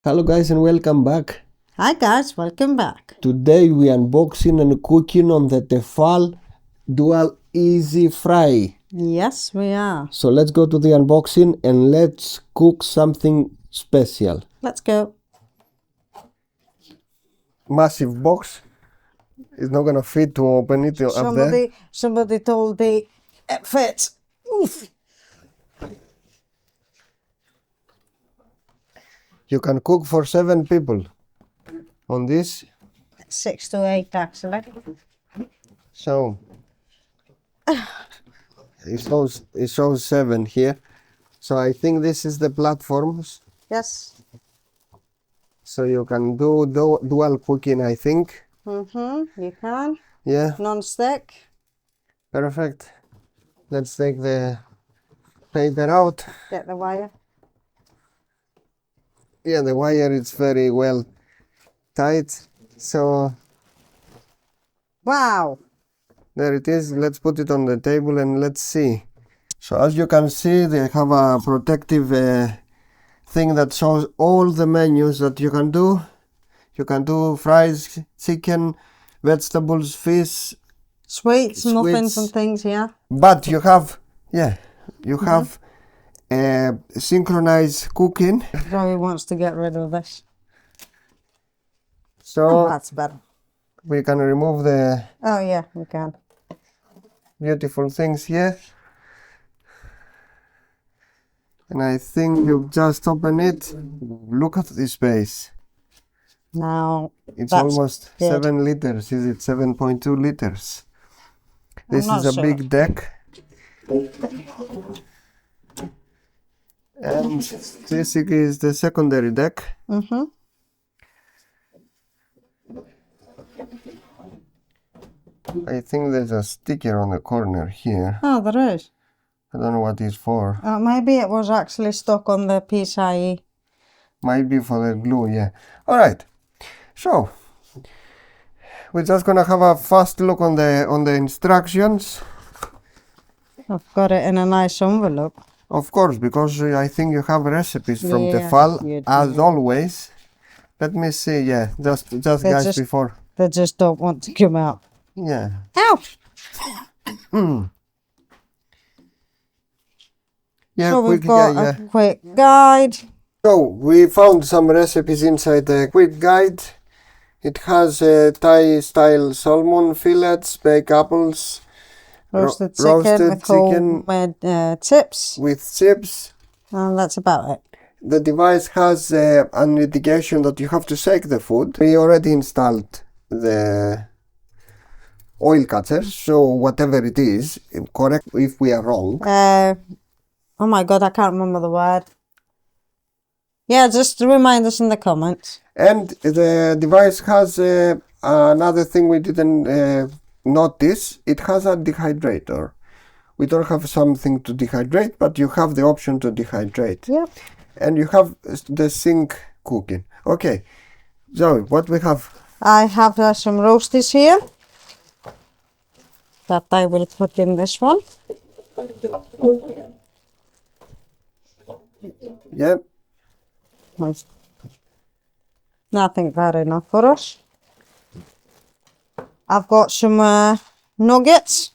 Hello guys and welcome back. Hi guys, welcome back. Today we unboxing and cooking on the Tefal Dual Easy Fry. Yes, we are. So let's go to the unboxing and let's cook something special. Let's go. Massive box. It's not gonna fit to open it up there. Somebody told me it fits. Oof. You can cook for 7 people on this. 6 to 8 actually. So it shows 7 here. So I think this is the platforms. Yes. So you can do dual cooking, I think. You can. Yeah. Non-stick. Perfect. Let's take the paper out. Get the wire. Yeah, the wire is very well tight. So Wow. there it is. Let's put it on the table and let's see. So as you can see, they have a protective thing that shows all the menus that you can do. You can do fries, chicken, vegetables, fish, Sweets, muffins and things, yeah. but you have, you have synchronized cooking. Zoe wants to get rid of this. So That's better. we can remove the Oh yeah, we can. beautiful things here. And I think you just open it. Look at this space. Now It's that's almost good. 7 liters. Is it 7.2 liters? This I'm is not a sure. big deck. And this is the secondary deck. I think there's a sticker on the corner here. Oh, there is. I don't know what it's for. Maybe it was actually stuck on the PCIe. Might be for the glue, yeah. Alright. So we're just gonna have a fast look on the instructions. I've got it in a nice envelope. Of course, because I think you have recipes from Yes, Tefal you as do. always. Let me see, yeah, just guys before. They just don't want to come out. Yeah. Ow! Yeah, So we've quick, got yeah. a quick guide. So we found some recipes inside the quick guide. It has Thai style salmon fillets, baked apples, Roasted chicken with homemade chips. with chips. And that's about it. The device has an indication that you have to shake the food. We already installed the oil cutters, so whatever it is, correct if we are wrong. Oh my god, I can't remember the word. Yeah, just remind us in the comments. And the device has another thing we didn't notice. It has a dehydrator. We don't have something to dehydrate, but you have the option to dehydrate. Yep. And you have the sink cooking. Okay, Zoe, what we have? I have some roasties here that I will put in this one. Yeah. Nothing bad enough for us. I've got some nuggets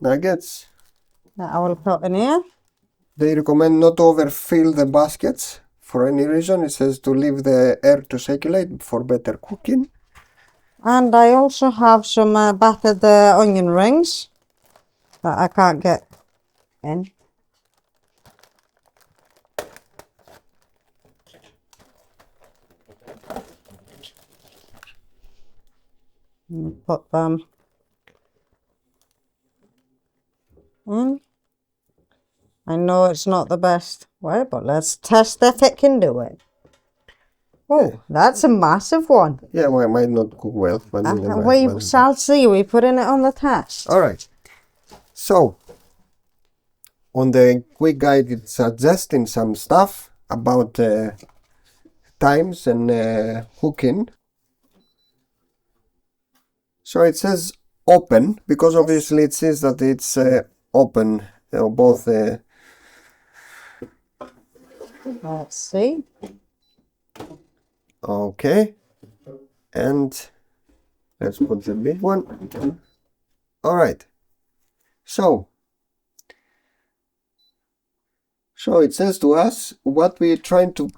Nuggets. that I will put in here. They recommend not to overfill the baskets for any reason. It says to leave the air to circulate for better cooking. And I also have some battered onion rings that I can't get in. Put them in. I know it's not the best way, but let's test if it can do it. Oh, that's a massive one. Yeah, well, it might not cook well, but We shall see. We're putting it on the test. all right. So on the quick guide, it's suggesting some stuff about times and cooking. So it says open because obviously it says that it's open, both Let's see. Okay. And let's put the big one. All right. So it says to us what we're trying to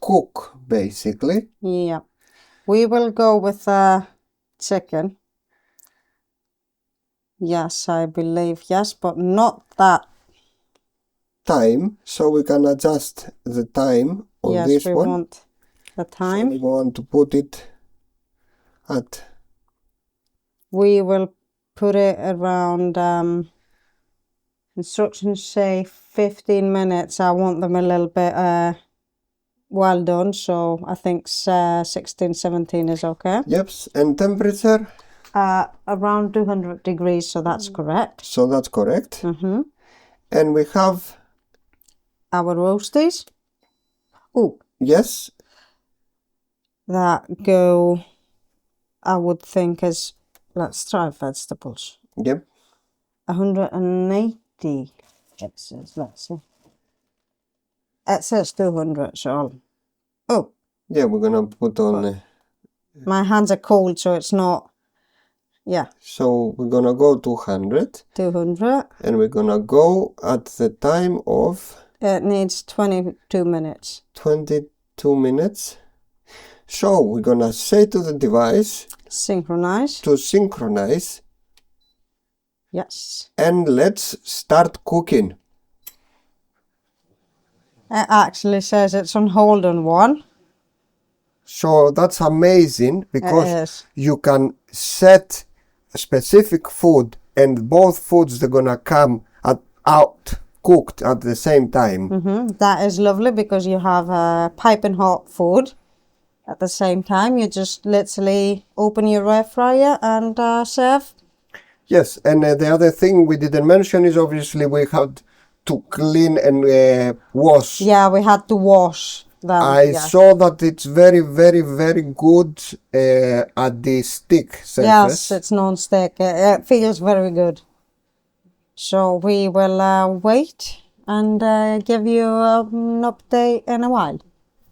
cook, basically. Yeah. We will go with chicken. Yes, I believe yes, but not that. Time, so we can adjust the time on Yes, this we one. want the So time. we want to put it at. We will put it around. Instructions say 15 minutes. I want them a little bit well done, so I think 16, 17 is okay. Yep, and temperature? Around 200 degrees, so that's correct. So that's correct. Mm-hmm. And we have Our roasties. Oh, yes, that go, I would think, as, let's try vegetables. yep, 180. It says, let's see. It says 200, so. Oh, yeah, we're gonna put on. my hands are cold, so it's not. Yeah, So we're gonna go 200, 200. and we're gonna go at the time of It needs 22 minutes. 22 minutes. So we're gonna say to the device Synchronize. to synchronize, Yes. and let's start cooking. It actually says it's on hold on 1. So that's amazing It because is. you can set a specific food and both foods they're gonna come out cooked at the same time. That is lovely because you have piping hot food at the same time. You just literally open your air fryer and serve. Yes, and the other thing we didn't mention is obviously we had to clean and wash. Yeah, we had to wash them. I saw that it's very, very, very good at the stick surface. Yes, it's non-stick. It feels very good. So we will wait and give you an update in a while.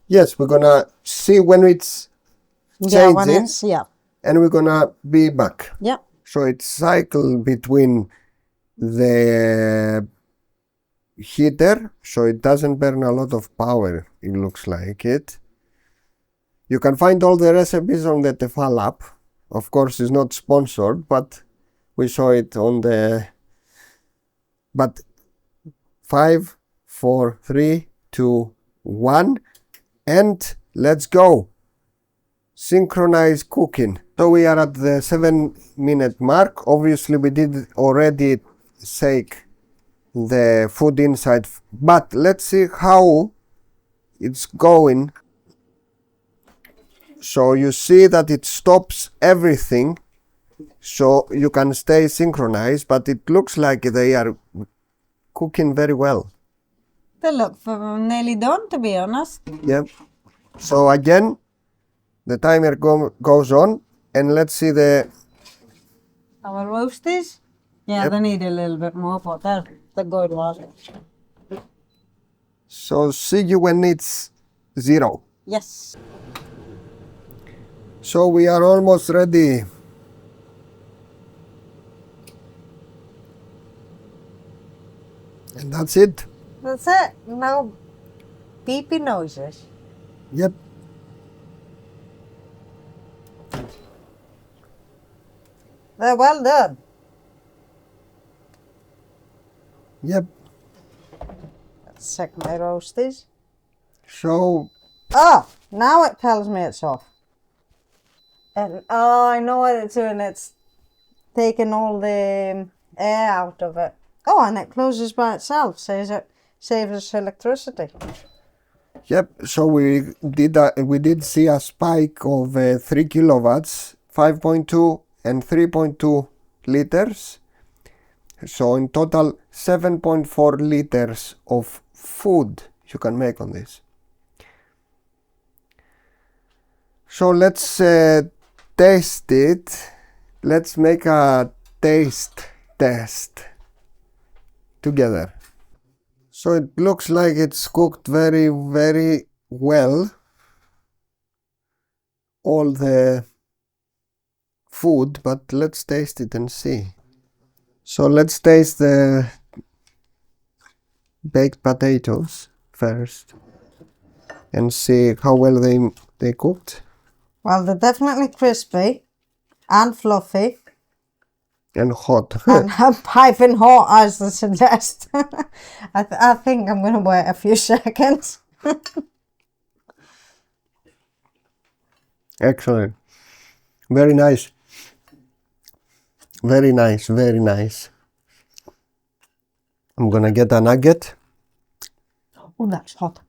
Yes, we're gonna see when it's Yeah, when changing, it's, yeah. and we're gonna be back. Yeah. So it's cycle between the heater, so it doesn't burn a lot of power, it looks like it. You can find all the recipes on the Tefal app. Of course, it's not sponsored, but we saw it on the. But 5, 4, 3, 2, 1, and let's go. Synchronize cooking. So we are at the 7-minute mark. Obviously, we did already shake the food inside, but let's see how it's going. So you see that it stops everything, so you can stay synchronized, but it looks like they are cooking very well. They look nearly done, to be honest. Yep. So again, the timer goes on, and let's see the. Our roasties? Yeah, Yep. they need a little bit more, but they're good ones. So see you when it's 0. Yes. So we are almost ready. And that's it. That's it. No beepy noises. Yep. They're well done. Yep. Let's check my roasties. So Oh, now it tells me it's off. And oh, I know what it's doing. It's taking all the air out of it. Oh, and it closes by itself. Says it saves us electricity. yep. So we did see a spike of 3 kilowatts, 5.2 and 3.2 liters. So in total 7.4 liters of food you can make on this. So let's taste it. Let's make a taste test together. So it looks like it's cooked very, very well. All the food, but let's taste it and see. So let's taste the baked potatoes first and see how well they cooked. Well, they're definitely crispy and fluffy. And hot. And piping hot, as they suggest. I think I'm going to wait a few seconds. Excellent. Very nice. Very nice, very nice. I'm gonna get a nugget. Oh, that's hot.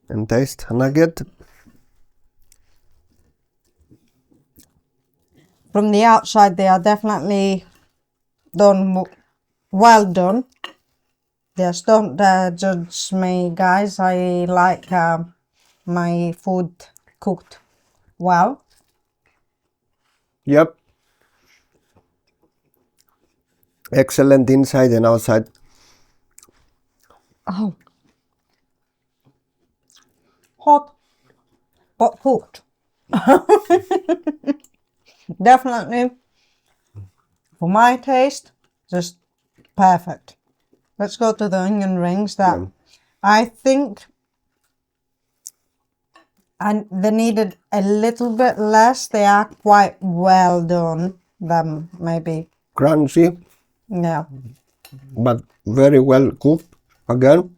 And taste a nugget. From the outside, they are definitely done, well done. Yes, don't judge me, guys. I like my food cooked well. Yep. Excellent inside and outside. Oh. Hot, but cooked. Definitely, for my taste, just perfect. Let's go to the onion rings that I think they needed a little bit less. They are quite well done. Them maybe. Crunchy, Yeah. but very well cooked again.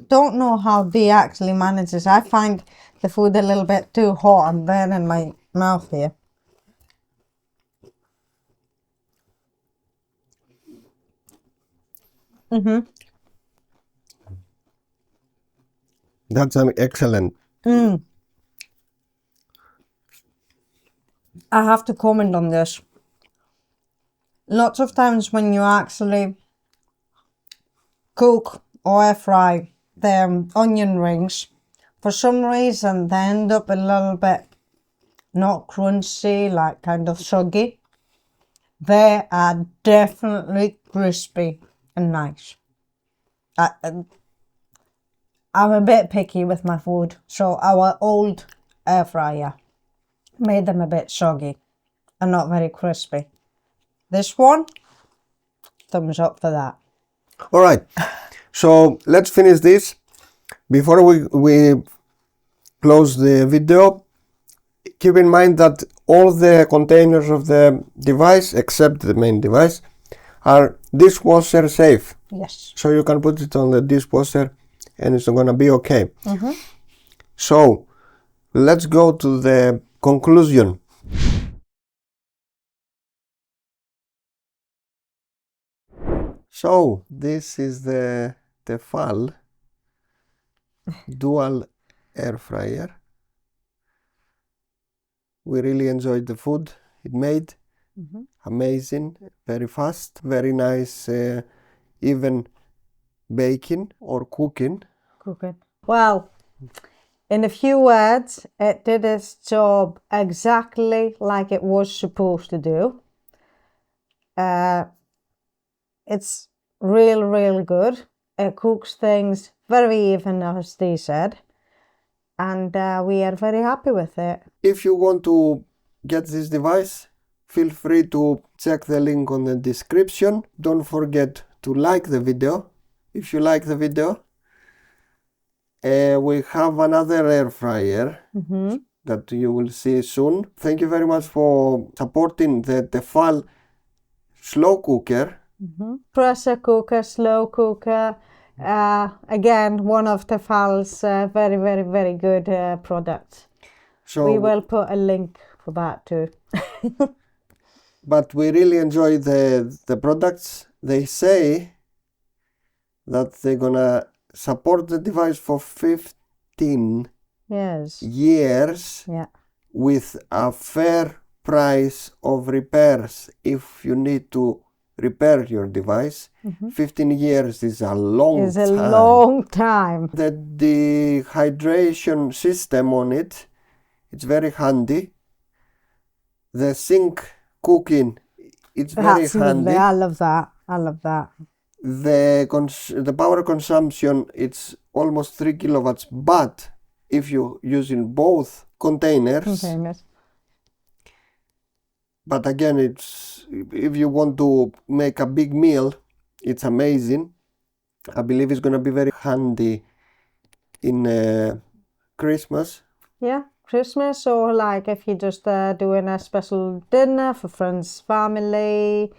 Don't know how Dee actually manages. I find the food a little bit too hot. I'm burning my mouth here. That's excellent. I have to comment on this. Lots of times when you actually cook or air fry the onion rings, for some reason they end up a little bit not crunchy, like kind of soggy. They are definitely crispy and nice. I'm a bit picky with my food, so our old air fryer made them a bit soggy and not very crispy. This one, thumbs up for that. All right, so let's finish this. Before we close the video, keep in mind that all the containers of the device, except the main device, are dishwasher safe. Yes. So you can put it on the dishwasher and it's gonna be okay. So let's go to the conclusion. So this is the Tefal dual air fryer. We really enjoyed the food it made. Amazing, very fast, very nice, even baking or cooking. Well, in a few words, it did its job exactly like it was supposed to do. It's really good. It cooks things very even, as they said, and we are very happy with it. If you want to get this device, feel free to check the link on the description. Don't forget to like the video if you like the video. We have another air fryer that you will see soon. Thank you very much for supporting the Tefal slow cooker. Pressure cooker, slow cooker. Again, one of Tefal's very good products. So we will put a link for that too. But we really enjoy the products. They say that they're gonna support the device for 15 years with a fair price of repairs. If you need to repair your device, 15 years is a long time. a long time. The dehydration system on it, it's very handy. The sink cooking It's very That's handy. lovely. I love that. I love that. The power consumption, it's almost 3 kilowatts, but if you using both containers, but again, it's if you want to make a big meal, it's amazing. I believe it's gonna be very handy in Christmas. Yeah, Christmas, or like if you're just doing a special dinner for friends, family,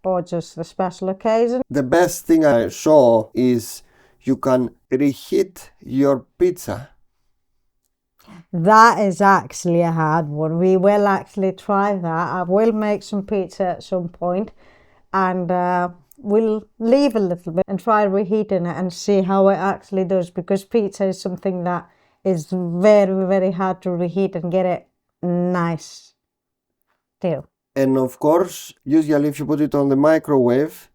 or just a special occasion. The best thing I saw is you can reheat your pizza. That is actually a hard one. We will actually try that. I will make some pizza at some point, and we'll leave a little bit and try reheating it and see how it actually does, because pizza is something that is very, very hard to reheat and get it nice too. And of course, usually if you put it on the microwave,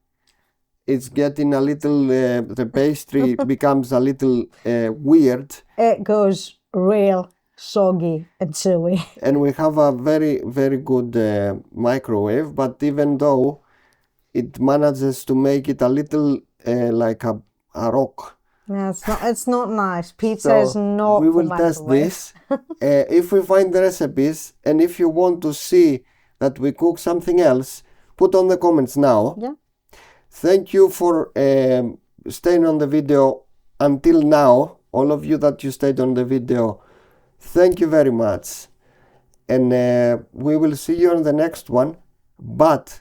it's getting a little, the pastry becomes a little weird. It goes real soggy and chewy. And we have a very, very good microwave, but even though it manages to make it a little like a rock. Yeah, it's not nice. Pizza is not. We will test this. If we find the recipes, and if you want to see that we cook something else, put on the comments now. Yeah. Thank you for staying on the video until now. All of you that you stayed on the video, thank you very much. And we will see you on the next one. But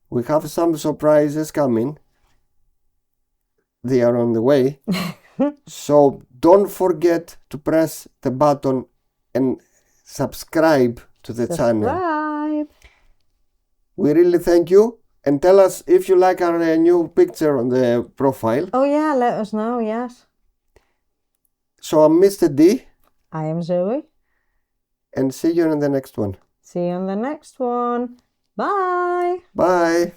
we have some surprises coming. They are on the way. So don't forget to press the button and subscribe to the channel. We really thank you. And tell us if you like our new picture on the profile. Oh yeah, let us know, yes. So I'm Mr. D. I am Zoe. And see you in the next one. See you on the next one. Bye. Bye.